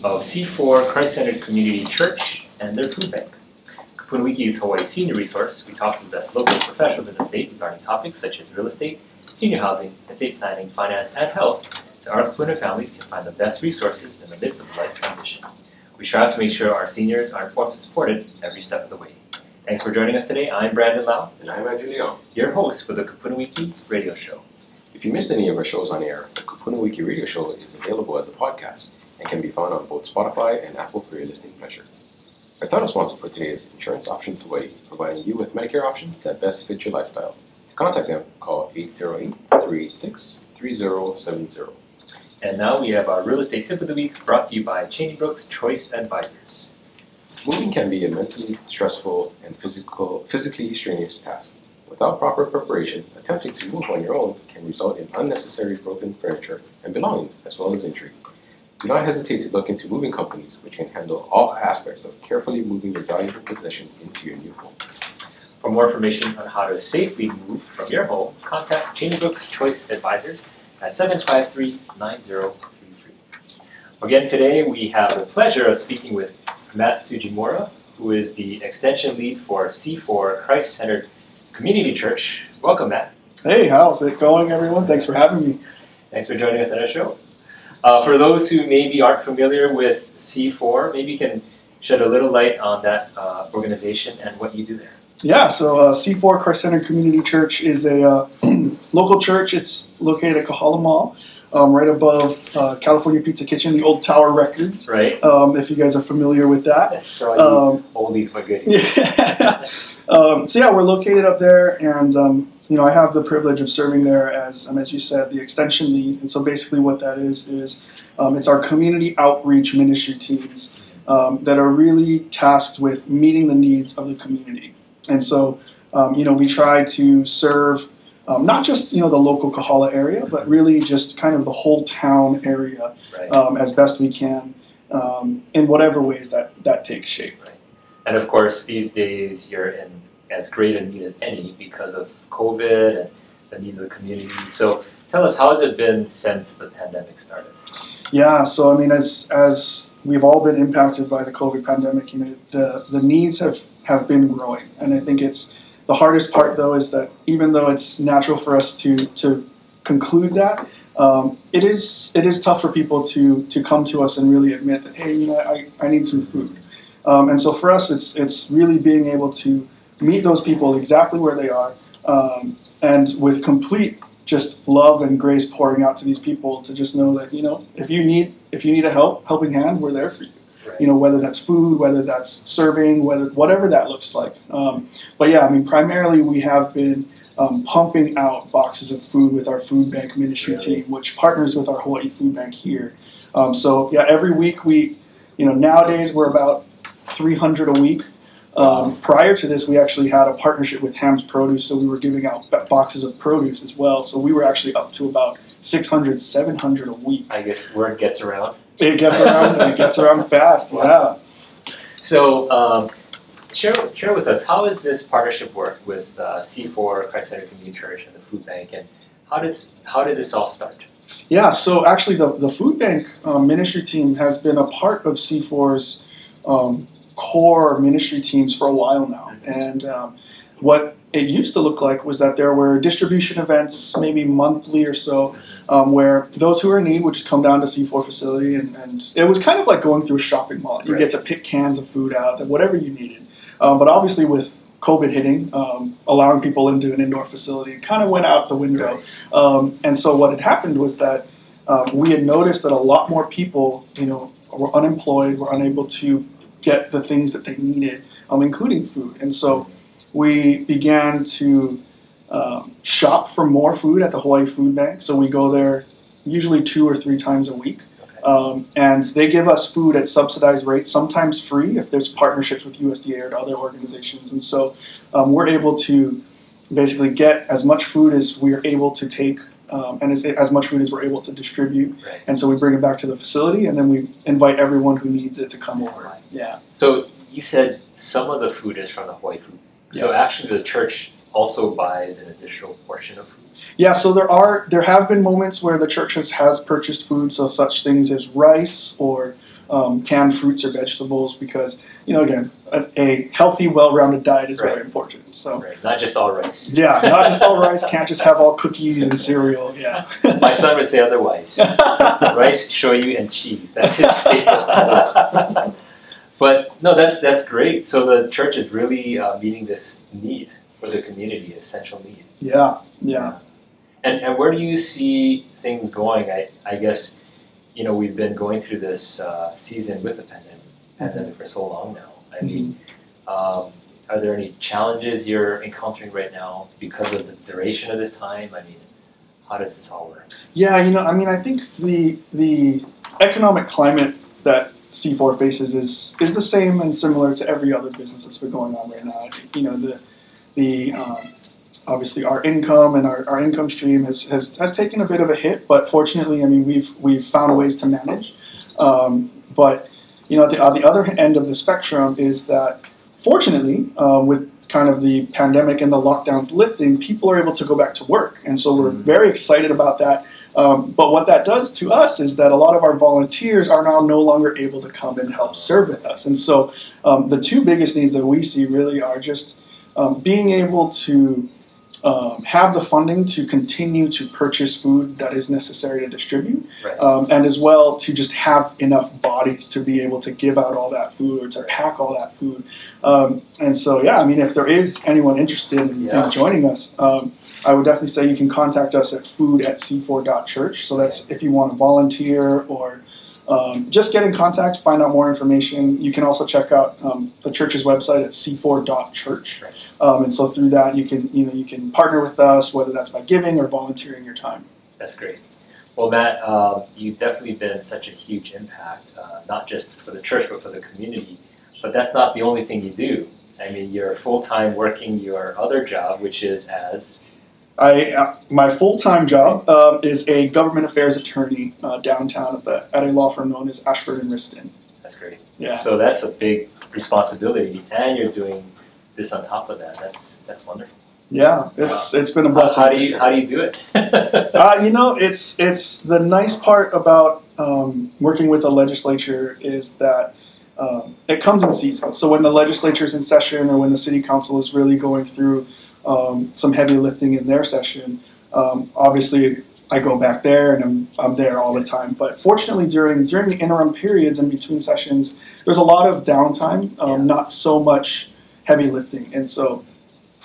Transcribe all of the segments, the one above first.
of C4 Christ-Centered Community Church and their food bank. KupunaWiki is Hawaii's senior resource. We talk to the best local professionals in the state regarding topics such as real estate, senior housing, estate planning, finance, and health, so our Kupuna families can find the best resources in the midst of life transition. We strive to make sure our seniors are informed and supported every step of the way. Thanks for joining us today. I'm Brandon Lau. And I'm Andrew Leon, your host for the KupunaWiki radio show. If you missed any of our shows on air, the KupunaWiki radio show is available as a podcast and can be found on both Spotify and Apple for your listening pleasure. Our title sponsor for today is Insurance Options Hawaii, providing you with Medicare options that best fit your lifestyle. To contact them, call 808-386-3070. And now we have our real estate tip of the week, brought to you by Cheney Brooks Choice Advisors. Moving can be a mentally stressful and physically strenuous task. Without proper preparation, attempting to move on your own can result in unnecessary broken furniture and belongings, as well as injury. Do not hesitate to look into moving companies which can handle all aspects of carefully moving your valuable possessions into your new home. For more information on how to safely move from your home, contact Cheney Brooks Choice Advisors at 753-9033. Again, today we have the pleasure of speaking with Matt Tsujimura, who is the extension lead for C4 Christ-Centered Community Church. Welcome, Matt. Hey, how's it going, everyone? Thanks for having me. Thanks for joining us on our show. For those who maybe aren't familiar with C4, maybe you can shed a little light on that organization and what you do there. Yeah, so C4 Christ-Centered Community Church is a local church. It's located at Kahala Mall, right above California Pizza Kitchen, the old Tower Records. Right. If you guys are familiar with that. For all you oldies but goodies. Yeah. So yeah, we're located up there, and you know, I have the privilege of serving there as you said, the extension lead. And so basically what that is it's our community outreach ministry teams that are really tasked with meeting the needs of the community. And so, you know, we try to serve not just, you know, the local Kahala area, but really just kind of the whole town area, right, as best we can in whatever ways that takes shape. Right. And of course, these days you're in as great a need as any because of COVID and the need of the community. So tell us, how has it been since the pandemic started? Yeah, so I mean, as we've all been impacted by the COVID pandemic, you know, the needs have been growing. And I think it's the hardest part, though, is that even though it's natural for us to conclude that, it is tough for people to come to us and really admit that, hey, you know, I need some food. And so for us, it's really being able to meet those people exactly where they are, and with complete just love and grace pouring out to these people to just know that, you know, if you need a helping hand, we're there for you. Right. You know, whether that's food, whether that's serving, whatever that looks like. But yeah, I mean, primarily we have been pumping out boxes of food with our food bank ministry team, which partners with our Hawaii food bank here. So yeah, every week you know, nowadays we're about 300 a week. Prior to this, we actually had a partnership with Ham's Produce, so we were giving out boxes of produce as well. So we were actually up to about 600, 700 a week. I guess word gets around. It gets around, and it gets around fast. Yeah. So share with us, how does this partnership work with C4 Christ-Centered Community Church and the food bank, and how did this all start? Yeah. So actually, the food bank ministry team has been a part of C4's core ministry teams for a while now. And what it used to look like was that there were distribution events, maybe monthly or so, where those who are in need would just come down to C4 facility, and it was kind of like going through a shopping mall. You get to pick cans of food out, whatever you needed. But obviously with COVID hitting, allowing people into an indoor facility, it kind of went out the window. And so what had happened was that we had noticed that a lot more people, you know, were unemployed, were unable to get the things that they needed, including food. And so we began to shop for more food at the Hawaii Food Bank. So we go there usually 2 or 3 times a week. And they give us food at subsidized rates, sometimes free if there's partnerships with USDA or other organizations. And so we're able to basically get as much food as we're able to take, and as much food as we're able to distribute. Right. And so we bring it back to the facility, and then we invite everyone who needs it to come over. Right. Yeah. So you said some of the food is from the Hawaii Food. So yes, actually the church also buys an additional portion of food. Yeah, so there have been moments where the church has purchased food, so such things as rice or canned fruits or vegetables because, again, a healthy, well-rounded diet is very important. So not just all rice. Yeah, not just all rice. Can't just have all cookies and cereal. Yeah. My son would say otherwise. Rice, shoyu, and cheese. That's his staple. But no, that's great. So the church is really meeting this need for the community, essential need. Yeah. And where do you see things going? I guess, we've been going through this season with the pandemic for so long now. I mean, are there any challenges you're encountering right now because of the duration of this time? I mean, how does this all work? Yeah, I think the economic climate that C4 faces is the same and similar to every other business that's been going on right now. I think, obviously our income and our income stream has taken a bit of a hit, but fortunately, we've found ways to manage. But at the other end of the spectrum is that fortunately, with kind of the pandemic and the lockdowns lifting, people are able to go back to work, and so we're very excited about that. But what that does to us is that a lot of our volunteers are now no longer able to come and help serve with us. And so the two biggest needs that we see really are just being able to have the funding to continue to purchase food that is necessary to distribute, and as well to just have enough bodies to be able to give out all that food or to pack all that food. And so, if there is anyone interested in joining us, I would definitely say you can contact us at food@c4.church. So that's if you want to volunteer or just get in contact, find out more information. You can also check out the church's website at c4.church. And so through that, you can partner with us, whether that's by giving or volunteering your time. That's great. Well, Matt, you've definitely been such a huge impact, not just for the church, but for the community. But that's not the only thing you do. I mean, you're full-time working your other job, which is as... my full-time job is a government affairs attorney downtown at a law firm known as Ashford and Riston. That's great. Yeah. So that's a big responsibility, and you're doing this on top of that. That's wonderful. Yeah, it's been a blessing. How do you do it? It's the nice part about working with the legislature is that it comes in season. So when the legislature is in session or when the city council is really going through some heavy lifting in their session, obviously I go back there and I'm there all the time. But fortunately, during the interim periods in between sessions, there's a lot of downtime, not so much heavy lifting. And so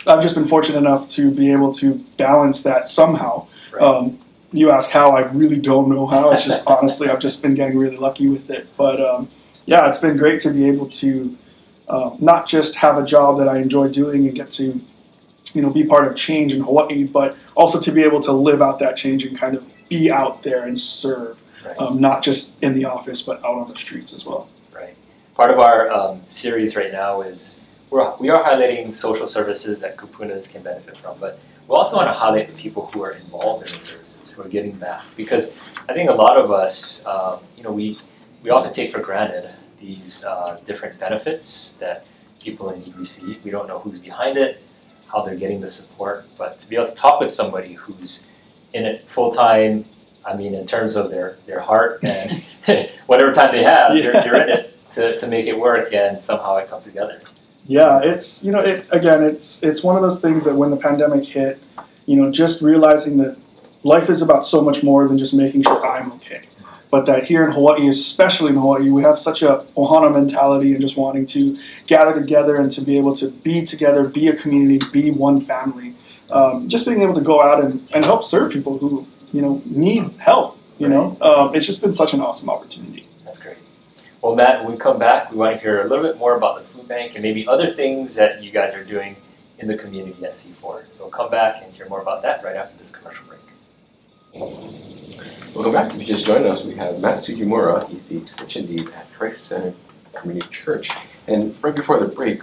I've just been fortunate enough to be able to balance that somehow. You ask how, I really don't know how. It's just honestly, I've just been getting really lucky with it. But it's been great to be able to not just have a job that I enjoy doing and get to be part of change in Hawaii, but also to be able to live out that change and kind of be out there and serve, not just in the office, but out on the streets as well. Right. Part of our series right now is we are highlighting social services that Kupunas can benefit from, but we also want to highlight the people who are involved in the services, who are giving back. Because I think a lot of us, we often take for granted these different benefits that people in need receive. We don't know who's behind it, how they're getting the support, but to be able to talk with somebody who's in it full time, in terms of their heart and whatever time they have, they're in it to make it work, and somehow it comes together. Yeah, it's it's one of those things that when the pandemic hit, just realizing that life is about so much more than just making sure I'm okay. But that here in Hawaii, especially in Hawaii, we have such a ohana mentality and just wanting to gather together and to be able to be together, be a community, be one family. Just being able to go out and help serve people who need help. It's just been such an awesome opportunity. That's great. Well, Matt, when we come back, we want to hear a little bit more about the food bank and maybe other things that you guys are doing in the community at C4. So we'll come back and hear more about that right after this commercial break. Welcome back. If you just joined us, we have Matt Tsujimura. He's the extension lead at Christ Center Community Church. And right before the break,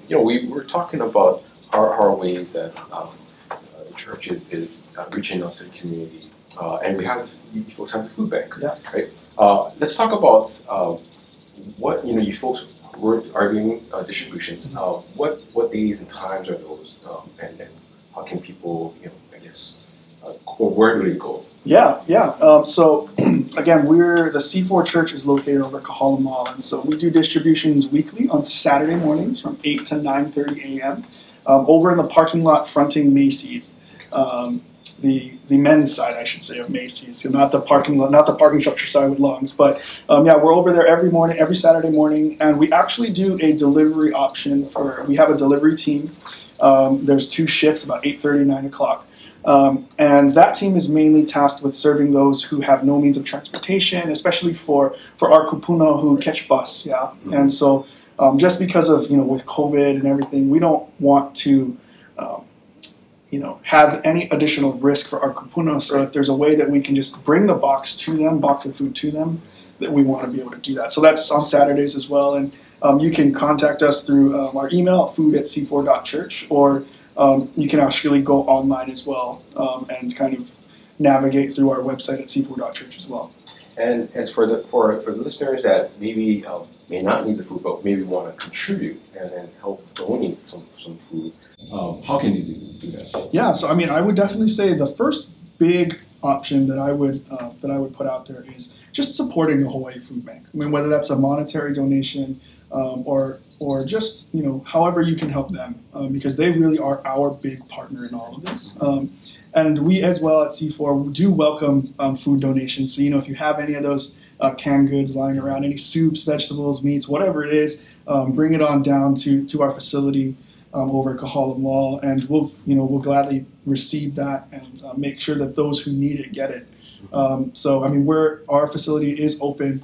we were talking about our ways that the church is reaching out to the community. And you folks have the food bank, right? Let's talk about what you folks are doing distributions. What days and times are those, and how can people Where do they go? Yeah, yeah. So again, the C4 Church is located over at Kahala Mall, and so we do distributions weekly on Saturday mornings from 8 to 9:30 a.m. Over in the parking lot fronting Macy's, the men's side, I should say, of Macy's. So not the parking lot, not the parking structure side with lungs, but yeah, we're over there every morning, every Saturday morning, and we actually do a delivery option we have a delivery team. There's 2 shifts, about 8:30, 9 o'clock. And that team is mainly tasked with serving those who have no means of transportation, especially for our kupuna who catch bus, yeah. And so just because of, with COVID and everything, we don't want to, have any additional risk for our kupuna. So if there's a way that we can just bring the box of food to them, that we want to be able to do that. So that's on Saturdays as well. And you can contact us through our email, food@c4.church, or you can actually go online as well and kind of navigate through our website at c4.church as well. And for the listeners that maybe may not need the food, but maybe want to contribute and then help donate some food, how can you do that? Yeah, so I mean, I would definitely say the first big option that I would put out there is just supporting the Hawaii Food Bank. I mean, whether that's a monetary donation or just however you can help them, because they really are our big partner in all of this. And we as well at C4 do welcome food donations. So if you have any of those canned goods lying around, any soups, vegetables, meats, whatever it is, bring it on down to our facility over at Kahala Mall, and we'll gladly receive that and make sure that those who need it get it. So I mean, our facility is open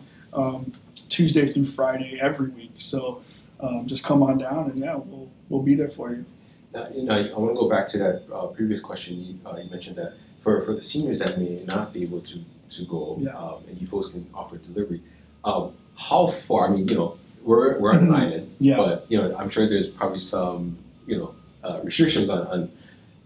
Tuesday through Friday every week. So just come on down, and yeah, we'll be there for you. Now, I want to go back to that previous question. You mentioned that for the seniors that may not be able to go, and you folks can offer delivery. How far? I mean, we're on an island, but I'm sure there's probably some restrictions on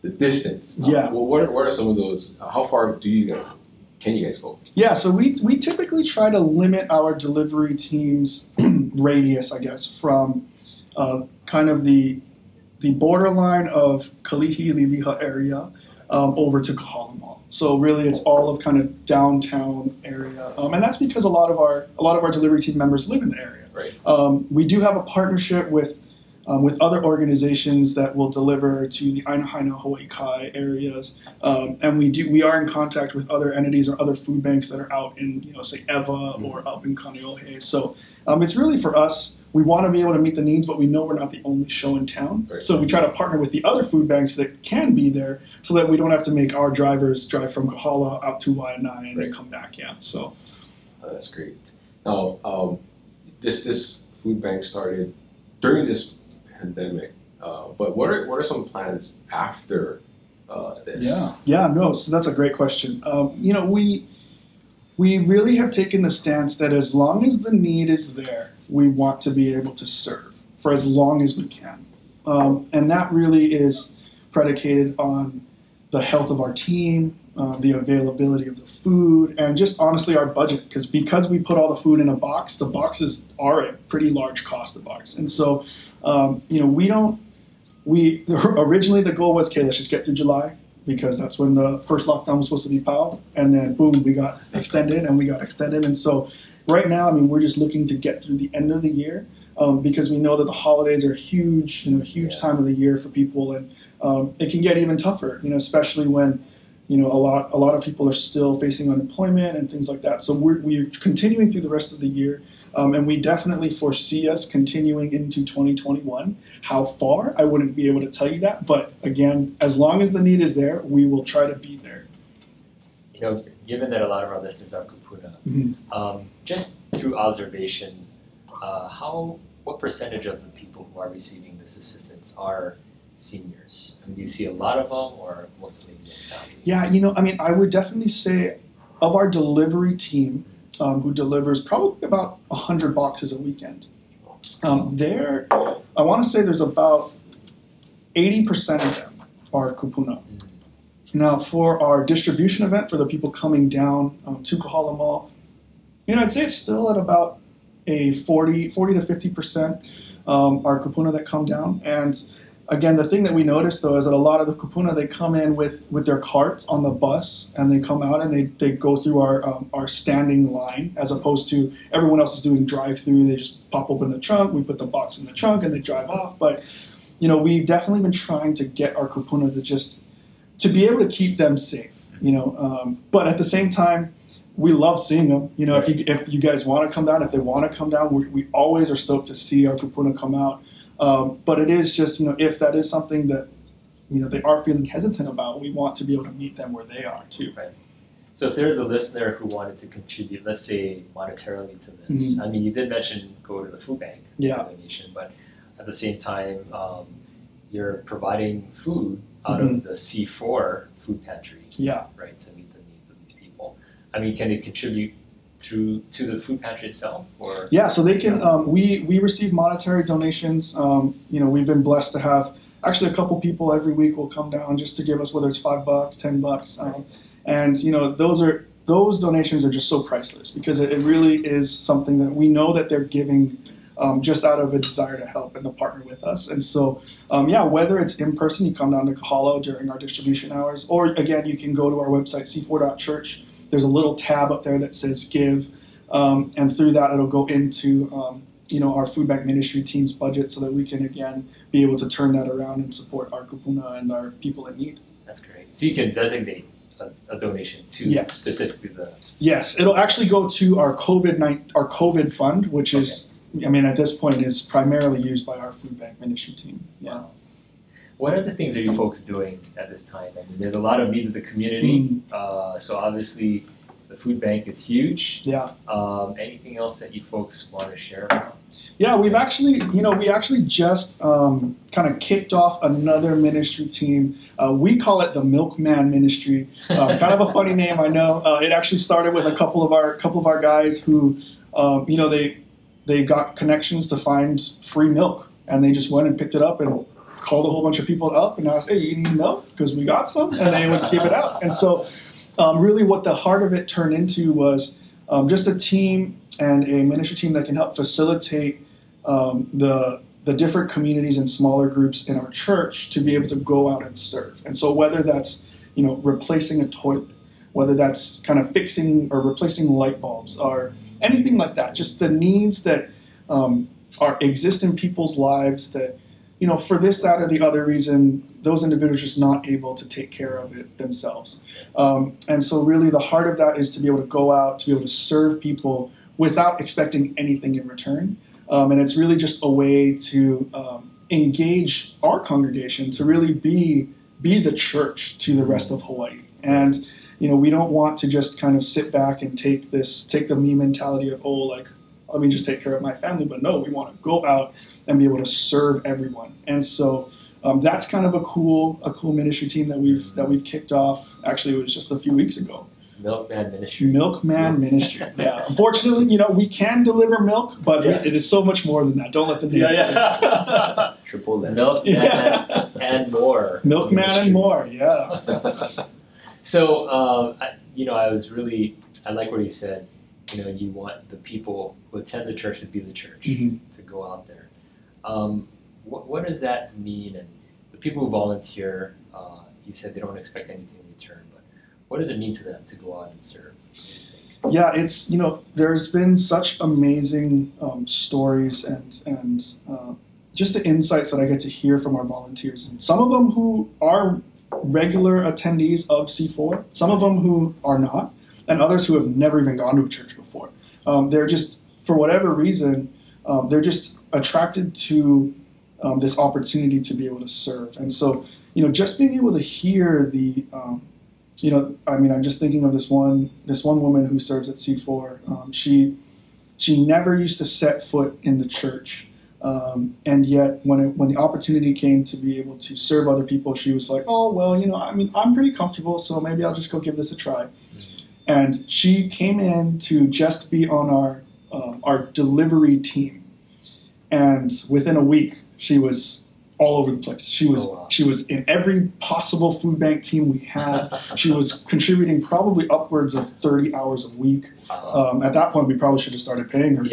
the distance. What are some of those? How far can you guys go? Yeah, so we typically try to limit our delivery team's radius, I guess, from kind of the borderline of Kalihi-Liliha area over to Kahala Mall. So really, it's all of kind of downtown area, and that's because a lot of our delivery team members live in the area. Right. We do have a partnership with other organizations that will deliver to the Ainahaina, Hawaii Kai areas, and we are in contact with other entities or other food banks that are out in say Eva or up in Kaneohe. So it's really for us. We want to be able to meet the needs, but we know we're not the only show in town. Right. So we try to partner with the other food banks that can be there, so that we don't have to make our drivers drive from Kahala out to Waianae and then come back. Yeah. So that's great. Now, this food bank started during this pandemic, but what are some plans after this? No. So that's a great question. We really have taken the stance that as long as the need is there, we want to be able to serve for as long as we can. And that really is predicated on the health of our team, the availability of the food, and just honestly our budget. Because we put all the food in a box, the boxes are a pretty large cost, the box. And so, originally the goal was, okay, let's just get through July, because that's when the first lockdown was supposed to be POW, and then boom, we got extended. And so right now, I mean, we're just looking to get through the end of the year, because we know that the holidays are huge time of the year for people, and it can get even tougher, especially when a lot of people are still facing unemployment and things like that. So we're continuing through the rest of the year. And we definitely foresee us continuing into 2021. How far, I wouldn't be able to tell you that. But again, as long as the need is there, we will try to be there. Given that a lot of our listeners are kupuna, just through observation, what percentage of the people who are receiving this assistance are seniors? I mean, do you see a lot of them, or mostly young families? Yeah, I mean, I would definitely say of our delivery team, who delivers probably about 100 boxes a weekend. I want to say there's about 80% of them are kupuna. Now, for our distribution event, for the people coming down to Kahala Mall, I'd say it's still at about a 40 to 50% are kupuna that come down. And again, the thing that we noticed though is that a lot of the kupuna, they come in with their carts on the bus, and they come out and they go through our standing line, as opposed to everyone else is doing drive-through. They just pop open the trunk, we put the box in the trunk, and they drive off. But we've definitely been trying to get our kupuna to be able to keep them safe. But at the same time, we love seeing them. If you guys want to come down, if they want to come down, we always are stoked to see our kupuna come out. But it is just, if that is something that, they are feeling hesitant about, we want to be able to meet them where they are too. Right. So if there's a listener who wanted to contribute, let's say monetarily to this, I mean, you did mention go to the food bank donation, but at the same time, you're providing food out of the C4 food pantry, right, to meet the needs of these people. I mean, can they contribute to the food pantry itself, or? Yeah, so they can. We receive monetary donations. We've been blessed to have actually a couple people every week will come down just to give us, whether it's $5, $10, and those donations are just so priceless, because it really is something that we know that they're giving just out of a desire to help and to partner with us. And so, whether it's in person, you come down to Kahalo during our distribution hours, or again, you can go to our website, c4.church. There's a little tab up there that says give, and through that it'll go into our food bank ministry team's budget, so that we can again be able to turn that around and support our kupuna and our people in need. That's great. So you can designate a donation to specifically the. Yes, it'll actually go to our COVID fund, which is, at this point, is primarily used by our food bank ministry team. Yeah. Wow. What are the things that you folks doing at this time? I mean, there's a lot of needs of the community. So obviously, the food bank is huge. Yeah. Anything else that you folks want to share about? Yeah, we actually just kind of kicked off another ministry team. We call it the Milkman Ministry. Kind of a funny name, I know. It actually started with a couple of our guys who, they got connections to find free milk, and they just went and picked it up and called a whole bunch of people up and asked, "Hey, you need milk? Because we got some," and they would give it out. And so, really, what the heart of it turned into was just a team and a ministry team that can help facilitate the different communities and smaller groups in our church to be able to go out and serve. And so, whether that's replacing a toilet, whether that's kind of fixing or replacing light bulbs, or anything like that, just the needs that exist in people's lives that, for this, that, or the other reason, those individuals are just not able to take care of it themselves. And so really the heart of that is to be able to go out, to be able to serve people without expecting anything in return. And it's really just a way to engage our congregation to really be the church to the rest of Hawaii. And, we don't want to just kind of sit back and take the me mentality of, let me just take care of my family. But no, we want to go out and be able to serve everyone. And so that's kind of a cool ministry team that we've kicked off. Actually, it was just a few weeks ago. Milkman Ministry. Milkman Ministry. Yeah. Unfortunately, we can deliver milk, but it is so much more than that. Don't let the name. Yeah. Triple that. Milkman and more. Milkman and more. Yeah. So I like what you said. You want the people who attend the church to be the church, to go out there. What does that mean? And the people who volunteer, you said they don't expect anything in return, but what does it mean to them to go out and serve? Yeah, it's, there's been such amazing stories and just the insights that I get to hear from our volunteers. And some of them who are regular attendees of C4, some of them who are not, and others who have never even gone to a church before. They're just, for whatever reason, they're just attracted to this opportunity to be able to serve. And so, just being able to hear the, I'm just thinking of this one woman who serves at C4. She never used to set foot in the church. And yet, when the opportunity came to be able to serve other people, she was like, "Oh, well, I'm pretty comfortable, so maybe I'll just go give this a try." And she came in to just be on our delivery team, and within a week, she was all over the place. She was in every possible food bank team we had. She was contributing probably upwards of 30 hours a week. At that point, we probably should have started paying her.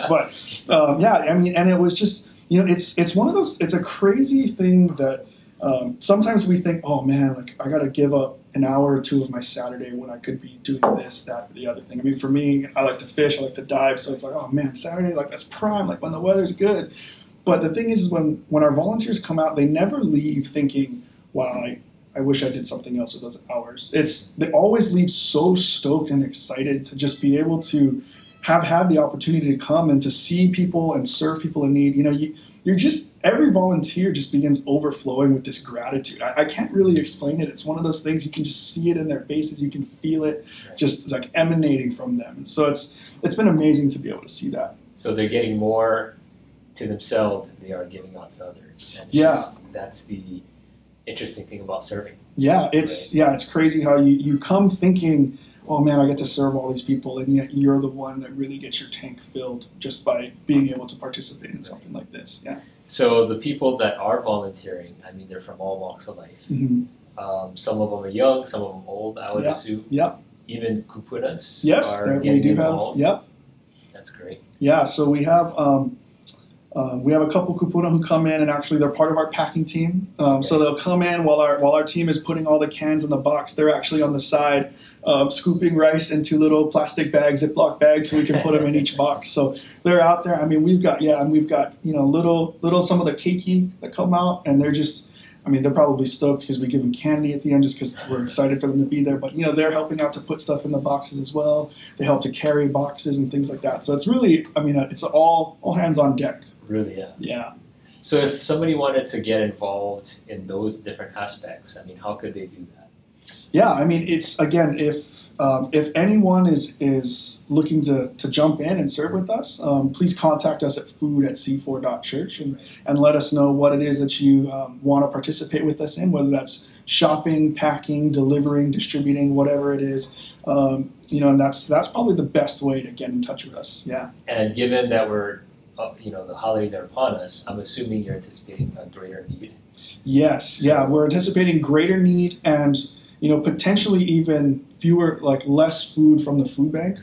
But and it was just, it's one of those. It's a crazy thing that sometimes we think, oh man, like I got to give up an hour or two of my Saturday when I could be doing this, that, the other thing. I mean, for me, I like to fish, I like to dive, so it's like, oh man, Saturday, like that's prime, like when the weather's good. But the thing is when our volunteers come out, they never leave thinking, wow, I wish I did something else with those hours. They always leave so stoked and excited to just be able to have had the opportunity to come and to see people and serve people in need. You're just, every volunteer just begins overflowing with this gratitude. I can't really explain it. It's one of those things, you can just see it in their faces. You can feel it just like emanating from them. And so it's been amazing to be able to see that. So they're getting more to themselves than they are giving out to others. And that's the interesting thing about serving. Yeah, it's crazy how you come thinking, oh man, I get to serve all these people, and yet you're the one that really gets your tank filled just by being able to participate in something like this. Yeah. So the people that are volunteering, I mean, they're from all walks of life. Mm-hmm. Some of them are young, some of them old, I would assume. Yeah. Even Kupunas are getting involved. Yep. That's great. Yeah, so we have a couple Kupuna who come in, and actually they're part of our packing team. So they'll come in while our team is putting all the cans in the box. They're actually on the side scooping rice into little plastic bags, Ziploc bags, so we can put them in each box. So they're out there. I mean, we've got little some of the keiki that come out, and they're just, I mean, they're probably stoked because we give them candy at the end just because we're excited for them to be there. But they're helping out to put stuff in the boxes as well. They help to carry boxes and things like that. So it's really, I mean, it's all hands on deck. Really, yeah. Yeah. So if somebody wanted to get involved in those different aspects, I mean, how could they do that? Yeah, I mean, it's, again, if anyone is looking to jump in and serve with us, please contact us at food@c4.church and let us know what it is that you want to participate with us in, whether that's shopping, packing, delivering, distributing, whatever it is. And that's probably the best way to get in touch with us. Yeah. And given that the holidays are upon us, I'm assuming you're anticipating a greater need. Yes, yeah, we're anticipating greater need and potentially even less food from the food bank,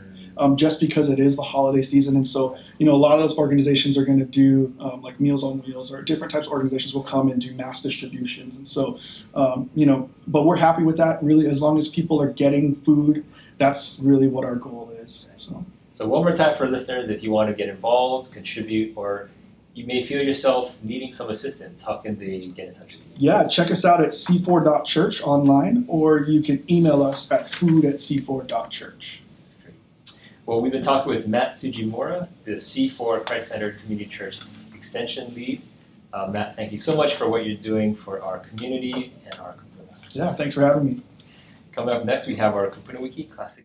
just because it is the holiday season. And so, a lot of those organizations are going to do like Meals on Wheels, or different types of organizations will come and do mass distributions. And so, but we're happy with that, really, as long as people are getting food. That's really what our goal is. So one more time for listeners, if you want to get involved, contribute, or you may feel yourself needing some assistance, how can they get in touch with you? Yeah, check us out at c4.church online, or you can email us at food@c4.church. That's great. Well, we've been talking with Matt Tsujimura, the C4 Christ-Centered Community Church Extension Lead. Matt, thank you so much for what you're doing for our community and our Kupuna. Yeah, thanks for having me. Coming up next, we have our KupunaWiki Classic.